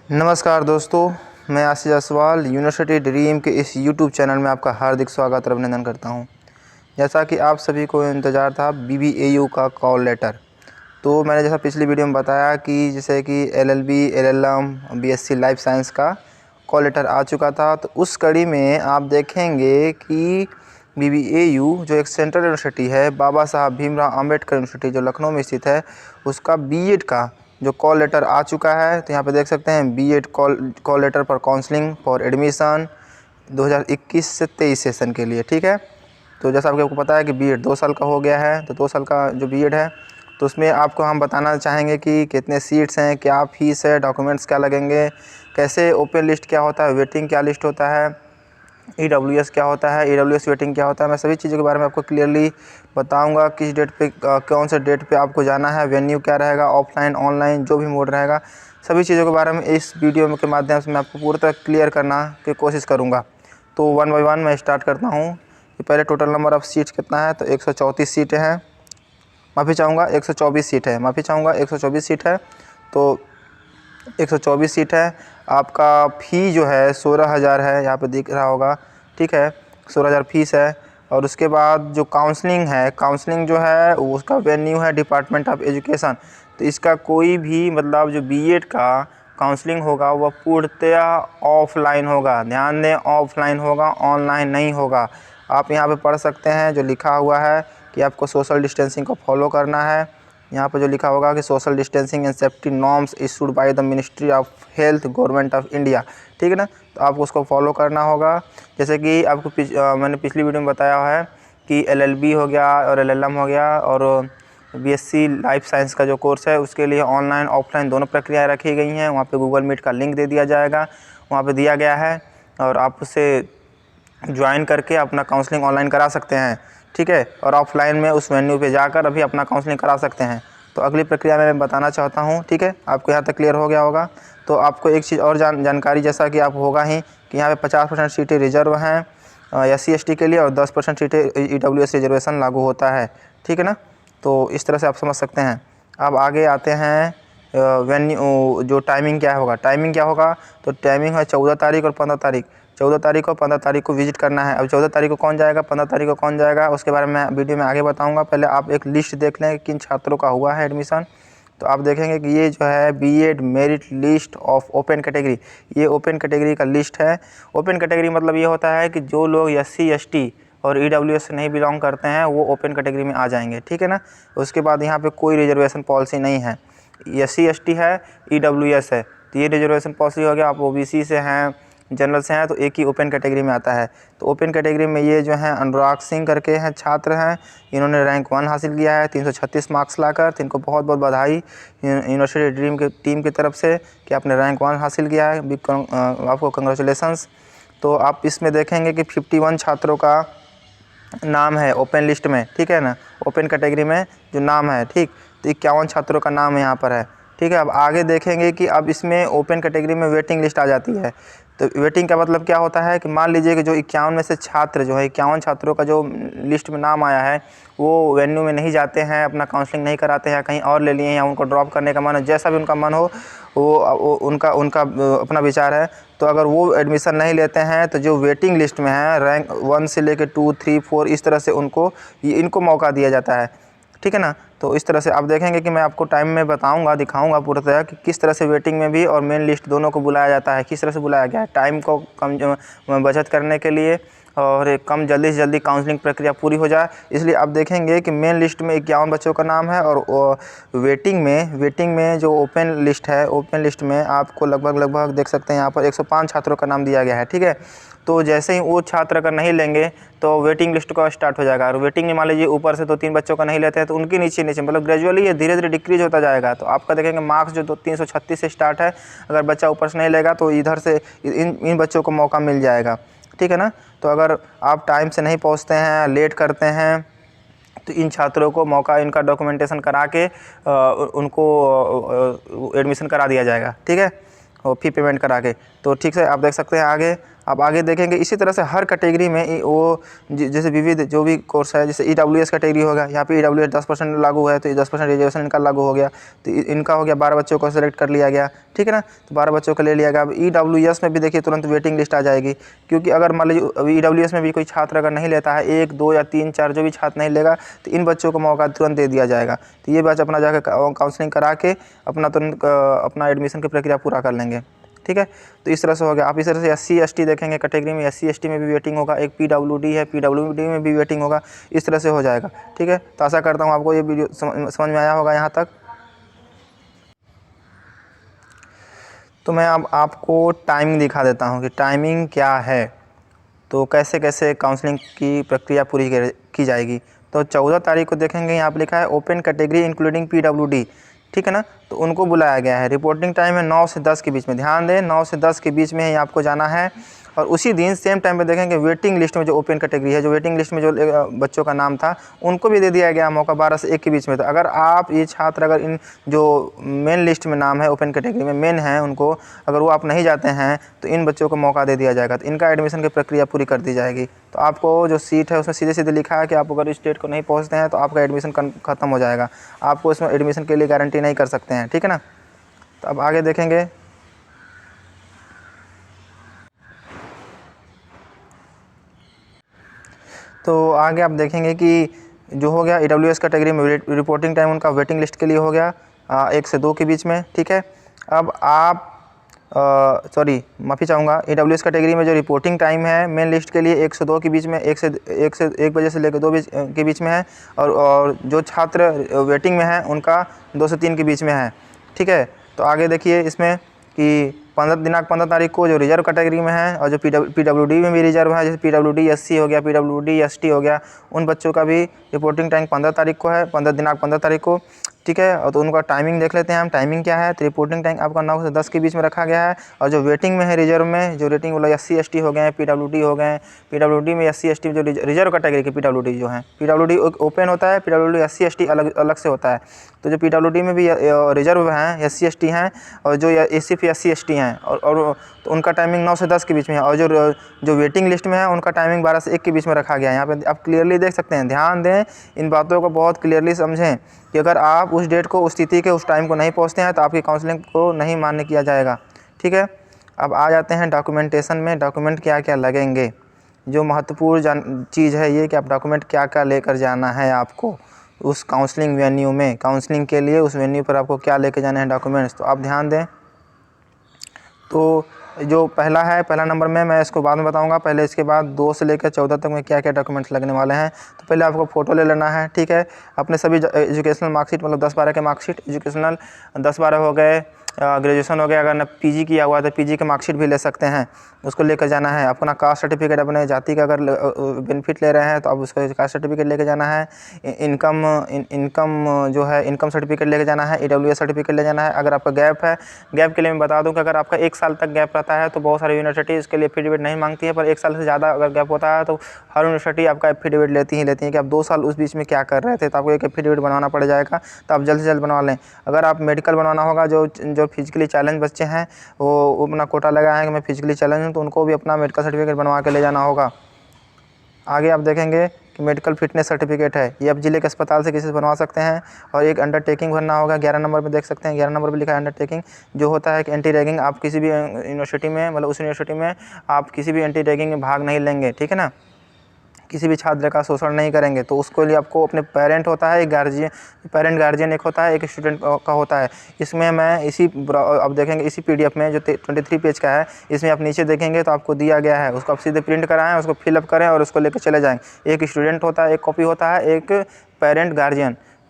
नमस्कार दोस्तों, मैं आशीष जायसवाल यूनिवर्सिटी ड्रीम के इस यूट्यूब चैनल में आपका हार्दिक स्वागत और अभिनंदन करता हूं। जैसा कि आप सभी को इंतज़ार था BBAU का कॉल लेटर, तो मैंने जैसा पिछली वीडियो में बताया कि जैसे कि LLB, LLM, BSc life science का कॉल लेटर आ चुका था। तो उस कड़ी में आप देखेंगे कि BBAU जो एक सेंट्रल यूनिवर्सिटी है, बाबा साहब भीमराव अम्बेडकर यूनिवर्सिटी जो लखनऊ में स्थित है, उसका B.Ed का जो कॉल लेटर आ चुका है। तो यहाँ पे देख सकते हैं B.Ed call letter for counselling for admission 2021 से 23 सेशन के लिए। ठीक है, तो जैसा आपको पता है कि B.Ed 2 साल का हो गया है, तो 2 साल का जो B.Ed है, तो उसमें आपको हम बताना चाहेंगे कि कितने सीट्स हैं, क्या फ़ीस है, डॉक्यूमेंट्स क्या लगेंगे, कैसे ओपन लिस्ट क्या होता है, वेटिंग क्या लिस्ट होता है, EWS क्या होता है, EWS वेटिंग क्या होता है। मैं सभी चीज़ों के बारे में आपको क्लियरली बताऊंगा। किस डेट पे कौन से डेट पे आपको जाना है, वेन्यू क्या रहेगा, ऑफलाइन ऑनलाइन जो भी मोड रहेगा, सभी चीज़ों के बारे में इस वीडियो के माध्यम से मैं आपको पूरी तरह क्लियर करना की कोशिश करूँगा। तो 1 बाय 1 मैं स्टार्ट करता हूँ कि पहले टोटल नंबर ऑफ़ सीट्स कितना है। तो 134 सीटें हैं, माफ़ी चाहूँगा 124 सीट है, 124 सीट है। तो 124 सीट है। आपका फ़ी जो है 16,000 है, यहाँ पे दिख रहा होगा। ठीक है, 16,000 फ़ीस है। और उसके बाद जो काउंसलिंग है, काउंसलिंग जो है उसका वेन्यू है डिपार्टमेंट ऑफ एजुकेशन। तो इसका कोई भी मतलब जो B.Ed का काउंसलिंग होगा वह पूर्णतया ऑफलाइन होगा। ध्यान दें, ऑफलाइन होगा, ऑनलाइन नहीं होगा। आप यहाँ पे पढ़ सकते हैं जो लिखा हुआ है कि आपको सोशल डिस्टेंसिंग को फॉलो करना है। यहाँ पर जो लिखा होगा कि social distancing and safety norms issued by the ministry of health government of India. ठीक है ना, तो आपको उसको फॉलो करना होगा। जैसे कि आपको मैंने पिछली वीडियो में बताया है कि LLB हो गया और LLM हो गया और BSc लाइफ साइंस का जो कोर्स है उसके लिए ऑनलाइन ऑफलाइन दोनों प्रक्रियाएँ रखी गई हैं। वहाँ पर गूगल मीट का लिंक दे दिया जाएगा, वहाँ पर दिया गया है, और आप उसे ज्वाइन करके अपना काउंसलिंग ऑनलाइन करा सकते हैं। ठीक है, और ऑफलाइन में उस वेन्यू पे जाकर अभी अपना काउंसलिंग करा सकते हैं। तो अगली प्रक्रिया में मैं बताना चाहता हूँ। ठीक है, आपको यहाँ तक क्लियर हो गया होगा। तो आपको एक चीज़ और जानकारी जैसा कि आप होगा ही कि यहाँ पे 50% सीटें रिजर्व हैं SC ST के लिए, और 10% सीटें EWS रिजर्वेशन लागू होता है। ठीक है ना, तो इस तरह से आप समझ सकते हैं। अब आगे आते हैं वेन्यू जो टाइमिंग क्या होगा। टाइमिंग क्या होगा, तो टाइमिंग है 14 तारीख और 15 तारीख। 14 तारीख और 15 तारीख को विजिट करना है। अब 14 तारीख को कौन जाएगा, 15 तारीख को कौन जाएगा, उसके बारे में मैं वीडियो में आगे बताऊंगा। पहले आप एक लिस्ट देख लें किन छात्रों का हुआ है एडमिशन। तो आप देखेंगे कि ये जो है B.Ed merit list of open category, ये ओपन कैटेगरी का लिस्ट है। ओपन कैटेगरी मतलब ये होता है कि जो लोग SC ST और EWS से नहीं बिलोंग करते हैं वो ओपन कैटेगरी में आ जाएंगे। ठीक है ना, उसके बाद यहाँ पे कोई रिजर्वेशन पॉलिसी नहीं है। SC ST है, EWS है, तो ये रिजर्वेशन पॉलिसी हो गया। आप OBC से हैं, जनरल से हैं, तो एक ही ओपन कैटेगरी में आता है। तो ओपन कैटेगरी में ये जो हैं अनुराग सिंह करके हैं छात्र हैं, इन्होंने रैंक 1 हासिल किया है 336 मार्क्स लाकर। तो इनको बहुत बहुत बधाई यूनिवर्सिटी ड्रीम के टीम की तरफ से कि आपने रैंक 1 हासिल किया है। आपको कंग्रेचुलेसन्स। तो आप इसमें देखेंगे कि 51 छात्रों का नाम है ओपन लिस्ट में। ठीक है ना, ओपन कैटेगरी में जो नाम है, ठीक, तो 51 छात्रों का नाम यहाँ पर है। ठीक है, अब आगे देखेंगे कि अब इसमें ओपन कैटेगरी में वेटिंग लिस्ट आ जाती है। तो वेटिंग का मतलब क्या होता है कि मान लीजिए कि जो 51 में से छात्र जो है 51 छात्रों का जो लिस्ट में नाम आया है वो वेन्यू में नहीं जाते हैं, अपना काउंसलिंग नहीं कराते हैं, कहीं और ले लिए हैं, या उनको ड्रॉप करने का मन है, जैसा भी उनका मन हो वो उनका अपना विचार है। तो अगर वो एडमिशन नहीं लेते हैं तो जो वेटिंग लिस्ट में है रैंक 1 से लेकर 2, 3, 4 इस तरह से इनको मौका दिया जाता है। ठीक है ना, तो इस तरह से आप देखेंगे कि मैं आपको टाइम में बताऊंगा, दिखाऊंगा पूरी तरह कि किस तरह से वेटिंग में भी और मेन लिस्ट दोनों को बुलाया जाता है, किस तरह से बुलाया गया है टाइम को कम बचत करने के लिए, और कम जल्दी से जल्दी काउंसलिंग प्रक्रिया पूरी हो जाए। इसलिए आप देखेंगे कि मेन लिस्ट में 51 बच्चों का नाम है, और वेटिंग में जो ओपन लिस्ट है, ओपन लिस्ट में आपको लगभग देख सकते हैं यहाँ पर 105 छात्रों का नाम दिया गया है। ठीक है, तो जैसे ही वो छात्र अगर नहीं लेंगे तो वेटिंग लिस्ट का स्टार्ट हो जाएगा। और वेटिंग में मान लीजिए ऊपर से 2-3 बच्चों का नहीं लेते हैं तो उनके नीचे मतलब ग्रेजुअली ये धीरे धीरे डिक्रीज होता जाएगा। तो आपका देखेंगे मार्क्स जो 336 से स्टार्ट है, अगर बच्चा ऊपर से नहीं लेगा तो इधर से इन बच्चों को मौका मिल जाएगा। ठीक है ना, तो अगर आप टाइम से नहीं पहुँचते हैं, लेट करते हैं, तो इन छात्रों को मौका इनका डॉक्यूमेंटेशन करा के उनको एडमिशन करा दिया जाएगा। ठीक है, और फी पेमेंट करा के। तो ठीक से आप देख सकते हैं आगे आप आगे देखेंगे इसी तरह से हर कैटेगरी में वो जैसे विविध जो भी कोर्स है, जैसे EWS कैटेगरी होगा, यहाँ पे EWS 10% लागू है तो 10% रिजर्वेशन इनका लागू हो गया, तो इनका हो गया 12 बच्चों को सेलेक्ट कर लिया गया, ठीक है ना। तो 12 बच्चों को ले लिया गया। अब EWS में भी देखिए तुरंत वेटिंग लिस्ट आ जाएगी, क्योंकि अगर मान लीजिए अभी EWS में भी कोई छात्र अगर नहीं लेता है, 1, 2 या 3, 4 जो भी छात्र नहीं लेगा, तो इन बच्चों को मौका तुरंत दे दिया जाएगा। तो ये बच्चे अपना जाकर काउंसलिंग करा के अपना तुरंत अपना एडमिशन की प्रक्रिया पूरा कर लेंगे, ठीक है। तो इस तरह से हो गया। आप इस तरह से SC ST देखेंगे कैटेगरी में, SC ST में भी वेटिंग होगा, एक PWD है, PWD में भी वेटिंग होगा, इस तरह से हो जाएगा, ठीक है। तो आशा करता हूँ आपको ये वीडियो समझ में आया होगा यहाँ तक। तो मैं अब आपको टाइमिंग दिखा देता हूँ कि टाइमिंग क्या है, तो कैसे कैसे काउंसलिंग की प्रक्रिया पूरी की जाएगी। तो 14 तारीख को देखेंगे, यहाँ पर लिखा है ओपन कैटेगरी इंक्लूडिंग PWD, ठीक है ना। तो उनको बुलाया गया है। रिपोर्टिंग टाइम है 9 से 10 के बीच में, ध्यान दें 9 से 10 के बीच में ही आपको जाना है। और उसी दिन सेम टाइम पे देखेंगे वेटिंग लिस्ट में जो ओपन कैटेगरी है, जो वेटिंग लिस्ट में जो बच्चों का नाम था, उनको भी दे दिया गया मौका 12 से 1 के बीच में। तो अगर आप ये छात्र अगर इन जो मेन लिस्ट में नाम है ओपन कैटेगरी में मेन है उनको अगर वो आप नहीं जाते हैं तो इन बच्चों को मौका दे दिया जाएगा, तो इनका एडमिशन की प्रक्रिया पूरी कर दी जाएगी। तो आपको जो सीट है उसमें सीधे सीधे लिखा है कि आप अगर इस डेट को नहीं पहुँचते हैं तो आपका एडमिशन ख़त्म हो जाएगा, आपको इसमें एडमिशन के लिए गारंटी नहीं कर सकते हैं, ठीक है ना। तो अब आगे देखेंगे। तो आगे आप देखेंगे कि जो हो गया EWS कैटेगरी में रिपोर्टिंग टाइम उनका वेटिंग लिस्ट के लिए हो गया 1 से 2 के बीच में, ठीक है। अब आप माफ़ी चाहूँगा, EWS कैटेगरी में जो रिपोर्टिंग टाइम है मेन लिस्ट के लिए 1 से 2 के बीच में, 1 बजे से लेकर 2 बजे के बीच में है। और जो छात्र वेटिंग में है उनका 2 से 3 के बीच में है, ठीक है। तो आगे देखिए इसमें कि 15 तारीख को जो रिजर्व कैटेगरी में है और जो PWD में भी रिजर्व है, जैसे PWD SC हो गया, PWD ST हो गया, उन बच्चों का भी रिपोर्टिंग टाइम 15 तारीख को है, 15 तारीख को, ठीक है। और तो उनका टाइमिंग देख लेते हैं हम, टाइमिंग क्या है। तो रिपोर्टिंग टाइम आपका 9 से 10 के बीच में रखा गया है। और जो वेटिंग में है रिजर्व में, जो रेटिंग वाला SC ST हो गए, PWD हो गए, PWD में SC ST जो रिजर्व कैटेगरी के PWD जो हैं, PWD ओपन होता है, PWD SC ST अलग से होता है। तो जो PWD में भी रिजर्व हैं SC ST हैं और जो सिर्फ SC ST हैं और तो उनका टाइमिंग 9 से 10 के बीच में है। और जो वेटिंग लिस्ट में है उनका टाइमिंग 12 से 1 के बीच में रखा गया है। यहाँ पे आप क्लियरली देख सकते हैं, ध्यान दें, इन बातों को बहुत क्लियरली समझें कि अगर आप उस डेट को, उस तिथि के, उस टाइम को नहीं पहुँचते हैं तो आपकी काउंसलिंग को नहीं मान्य किया जाएगा, ठीक है। अब आ जाते हैं डॉक्यूमेंटेशन में। डॉक्यूमेंट क्या क्या लगेंगे, जो महत्वपूर्ण चीज़ है ये कि आप डॉक्यूमेंट क्या क्या लेकर जाना है आपको उस काउंसलिंग वेन्यू में। काउंसलिंग के लिए उस वेन्यू पर आपको क्या लेकर जाने हैं डॉक्यूमेंट्स, तो आप ध्यान दें। तो जो पहला नंबर में मैं इसको बाद में बताऊंगा, पहले इसके बाद 2 से लेकर 14 तक में क्या क्या डॉक्यूमेंट्स लगने वाले हैं। तो पहले आपको फ़ोटो ले लेना है, ठीक है। अपने सभी एजुकेशनल मार्कशीट, मतलब 10-12 के मार्कशीट, एजुकेशनल 10-12 हो गए, ग्रेजुएशन हो गया, अगर न PG किया हुआ है तो PG के मार्कशीट भी ले सकते हैं, उसको लेकर जाना है। अपना कास्ट सर्टिफिकेट, अपने जाति का अगर बेनिफिट ले रहे हैं तो अब उसका कास्ट सर्टिफिकेट लेके जाना है। इनकम जो है इनकम सर्टिफिकेट लेके जाना है। EWS सर्टिफिकेट ले जाना है। अगर आपका गैप है, गैप के लिए मैं बता दूं कि अगर आपका 1 साल तक गैप रहता है तो बहुत सारी यूनिवर्सिटी इसके लिए एफिडेविट नहीं मांगती है, पर 1 साल से ज़्यादा अगर गैप होता है तो हर यूनिवर्सिटी आपका एफिडेविट लेती है कि आप 2 साल उस बीच में क्या कर रहे थे, तो आपको एक एफिडेविट बनवाना पड़ जाएगा। तो आप जल्द से जल्द बनवा लें। अगर आप मेडिकल बनवाना होगा, जो फिजिकली चैलेंज बच्चे हैं वो अपना कोटा लगाए हैं कि मैं फिजिकली चैलेंज हूँ, तो उनको भी अपना मेडिकल सर्टिफिकेट बनवा के ले जाना होगा। आगे आप देखेंगे कि मेडिकल फिटनेस सर्टिफिकेट है, ये आप जिले के अस्पताल से किसी से बनवा सकते हैं। और एक अंडरटेकिंग भरना होगा, 11 नंबर पे देख सकते हैं, 11 नंबर पे लिखा है अंडरटेकिंग, जो होता है कि एंटी रैगिंग। आप किसी भी यूनिवर्सिटी में, मतलब उस यूनिवर्सिटी में आप किसी भी एंटी रैगिंग में भाग नहीं लेंगे, ठीक है ना, किसी भी छात्र का शोषण नहीं करेंगे। तो उसके लिए आपको अपने पेरेंट होता है, एक गार्जियन एक होता है, एक स्टूडेंट का होता है। इसमें मैं अब देखेंगे इसी PDF में जो 23 पेज का है, इसमें आप नीचे देखेंगे तो आपको दिया गया है, उसको आप सीधे प्रिंट कराएं, उसको फिलअप करें और उसको लेकर चले जाएँ। एक स्टूडेंट होता है, एक कॉपी होता है, एक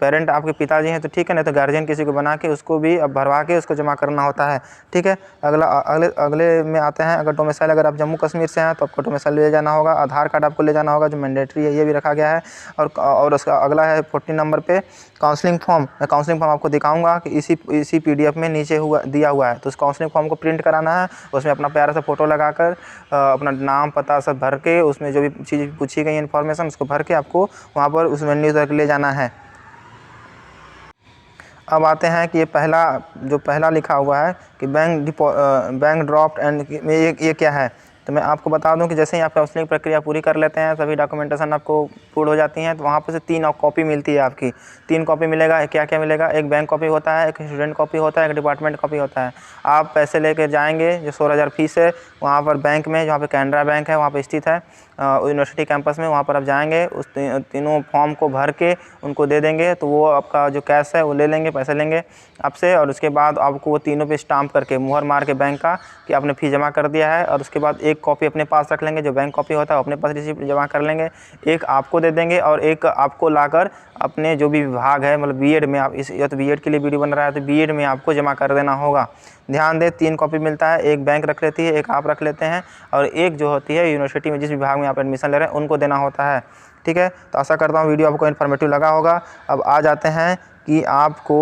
पेरेंट आपके पिताजी हैं तो ठीक है, नहीं तो गार्जियन किसी को बना के उसको भी अब भरवा के उसको जमा करना होता है, ठीक है। अगले में आते हैं, अगर डोमिसाइल अगर आप जम्मू कश्मीर से हैं तो आपको डोमिसाइल ले जाना होगा। आधार कार्ड आपको ले जाना होगा, जो मैंडेटरी है, ये भी रखा गया है। और उसका अगला है 14 नंबर पे काउंसलिंग फॉर्म। मैं काउंसलिंग फॉर्म आपको दिखाऊंगा कि इसी PDF में नीचे दिया हुआ है। तो उस काउंसलिंग फॉर्म को प्रिंट कराना है, उसमें अपना प्यारा सा फ़ोटो लगाकर अपना नाम पता सब भर के, उसमें जो भी चीज़ पूछी गई इन्फॉर्मेशन उसको भर के आपको वहाँ पर उस वेन्यू तक ले जाना है। अब आते हैं कि ये पहला लिखा हुआ है कि बैंक ड्राफ्ट एंड ये क्या है। तो मैं आपको बता दूं कि जैसे ही आप काउंसलिंग प्रक्रिया पूरी कर लेते हैं, सभी डॉक्यूमेंटेशन आपको पूर्ण हो जाती हैं, तो वहाँ पर से 3 कॉपी मिलती है आपकी। 3 कॉपी मिलेगा। क्या क्या मिलेगा? एक बैंक कॉपी होता है, एक स्टूडेंट कॉपी होता है, एक डिपार्टमेंट कॉपी होता है। आप पैसे लेकर जाएंगे, जो 16,000 फीस है, वहाँ पर बैंक में, जहाँ पर कैनरा बैंक है वहाँ पर स्थित है यूनिवर्सिटी कैंपस में, वहाँ पर आप जाएंगे, उस तीनों फॉर्म को भर के उनको दे देंगे, तो वो आपका जो कैश है वो ले लेंगे, पैसे लेंगे आपसे। और उसके बाद आपको वो तीनों पे स्टाम्प करके मुहर मार के बैंक का कि आपने फ़ीस जमा कर दिया है। और उसके बाद एक कॉपी अपने पास रख लेंगे, जो बैंक कॉपी होता है वो अपने पास रिसिप्ट जमा कर लेंगे, एक आपको दे देंगे और एक आपको लाकर अपने जो भी विभाग है, मतलब बीएड में, आप इस या तो बीएड के लिए वीडियो बन रहा है तो बीएड में आपको जमा कर देना होगा। ध्यान दें, 3 कॉपी मिलता है, एक बैंक रख लेती है, एक आप रख लेते हैं, और एक जो होती है यूनिवर्सिटी में जिस विभाग में आप एडमिशन ले रहे हैं उनको देना होता है। ठीक है, तो आशा करता हूँ वीडियो आपको इन्फॉर्मेटिव लगा होगा। अब आ जाते हैं कि आपको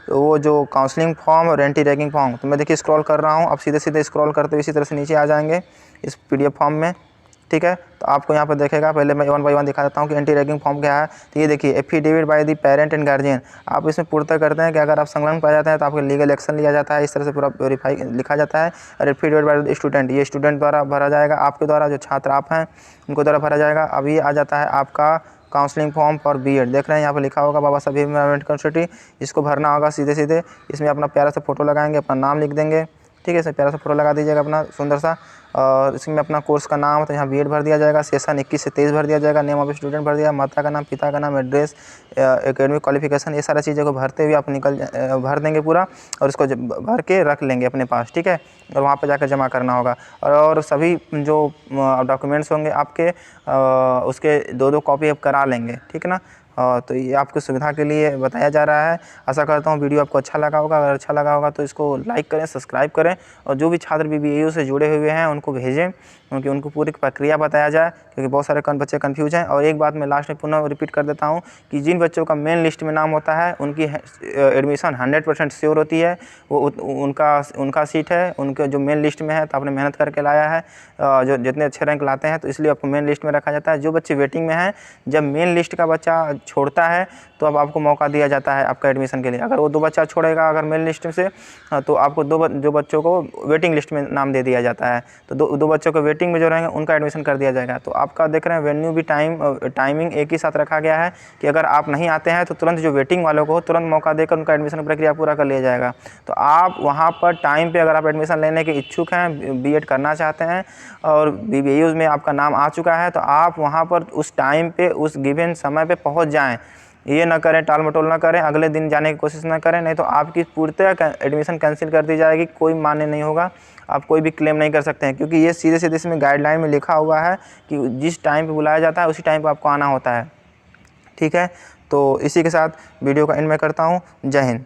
वो जो काउंसलिंग फॉर्म और एंटी रैगिंग फॉर्म, तो मैं देखिए स्क्रॉल कर रहा हूँ, आप सीधे सीधे स्क्रॉल करते हुए इसी तरह से नीचे आ जाएंगे इस पीडीएफ फॉर्म में। ठीक है, तो आपको यहाँ पर देखेगा, पहले मैं 1 बाय 1 दिखा देता हूँ कि एंटी रैगिंग फॉर्म क्या है। तो ये देखिए, affidavit by the parent and guardian, आप इसमें पूर्णतः करते हैं कि अगर आप संलग्न पाए जाते हैं तो आपके लीगल एक्शन लिया जाता है, इस तरह से पूरा वेरीफाई लिखा जाता है। और एफिडेविट बाय द स्टूडेंट, ये स्टूडेंट द्वारा भरा जाएगा, आपके द्वारा, जो छात्र आप हैं उनको द्वारा भरा जाएगा। अब ये आ जाता है आपका काउंसलिंग फॉर्म फॉर बीएड, देख रहे हैं यहाँ पर लिखा होगा बाबा साहब भीमराव अम्बेडकर यूनिवर्सिटी, इसको भरना होगा सीधे सीधे। इसमें अपना प्यारा सा फोटो लगाएंगे, अपना नाम लिख देंगे। ठीक है, इसमें प्यारा सा फोटो लगा दीजिएगा अपना सुंदर सा, और इसमें अपना कोर्स का नाम, तो यहाँ बीएड भर दिया जाएगा, सेशन 21 से 23 भर दिया जाएगा, नेम ऑफ स्टूडेंट भर दिया, माता का नाम, पिता का नाम, एड्रेस, एकेडमिक क्वालिफिकेशन, ये सारी चीज़ों को भरते हुए आप भर देंगे पूरा, और इसको भर के रख लेंगे अपने पास। ठीक है, और वहाँ पर जाकर जमा करना होगा। और सभी जो डॉक्यूमेंट्स होंगे आपके, उसके 2-2 कॉपी आप करा लेंगे। ठीक है ना, तो ये आपकी सुविधा के लिए बताया जा रहा है। आशा करता हूँ वीडियो आपको अच्छा लगा होगा। अगर अच्छा लगा होगा तो इसको लाइक करें, सब्सक्राइब करें, और जो भी छात्र BBAU से जुड़े हुए हैं उनको भेजें, क्योंकि उनको पूरी प्रक्रिया बताया जाए, क्योंकि बहुत सारे बच्चे कन्फ्यूज हैं। और एक बात मैं लास्ट में पुनः रिपीट कर देता हूँ कि जिन बच्चों का मेन लिस्ट में नाम होता है उनकी एडमिशन 100% श्योर होती है, वो उनका सीट है, उनके जो मेन लिस्ट में है, तो आपने मेहनत करके लाया है, जो जितने अच्छे रैंक लाते हैं, तो इसलिए आपको मेन लिस्ट में रखा जाता है। जो बच्चे वेटिंग में हैं, जब मेन लिस्ट का बच्चा छोड़ता है तो अब आपको मौका दिया जाता है आपका एडमिशन के लिए। अगर वो 2 बच्चा छोड़ेगा अगर मेन लिस्ट से, तो आपको जो बच्चों को वेटिंग लिस्ट में नाम दे दिया जाता है, तो दो बच्चों को वेटिंग में जो रहेंगे उनका एडमिशन कर दिया जाएगा। तो आपका देख रहे हैं वेन्यू भी टाइमिंग एक ही साथ रखा गया है कि अगर आप नहीं आते हैं तो तुरंत जो वेटिंग वालों को तुरंत मौका देकर उनका एडमिशन प्रक्रिया पूरा कर लिया जाएगा। तो आप वहाँ पर टाइम पर अगर आप एडमिशन लेने के इच्छुक हैं, बीएड करना चाहते हैं और BBAU में आपका नाम आ चुका है, तो आप वहाँ पर उस टाइम पे, उस गिवन समय पे पहुँच जाएं। ये ना करें, टाल मटोल ना करें, अगले दिन जाने की कोशिश ना करें, नहीं तो आपकी पूर्णतः एडमिशन कैंसिल कर दी जाएगी, कोई मान्य नहीं होगा, आप कोई भी क्लेम नहीं कर सकते हैं, क्योंकि ये सीधे सीधे इसमें गाइडलाइन में लिखा हुआ है कि जिस टाइम पे बुलाया जाता है उसी टाइम पे आपको आना होता है। ठीक है, तो इसी के साथ वीडियो का एंड मैं करता हूँ। जय हिंद।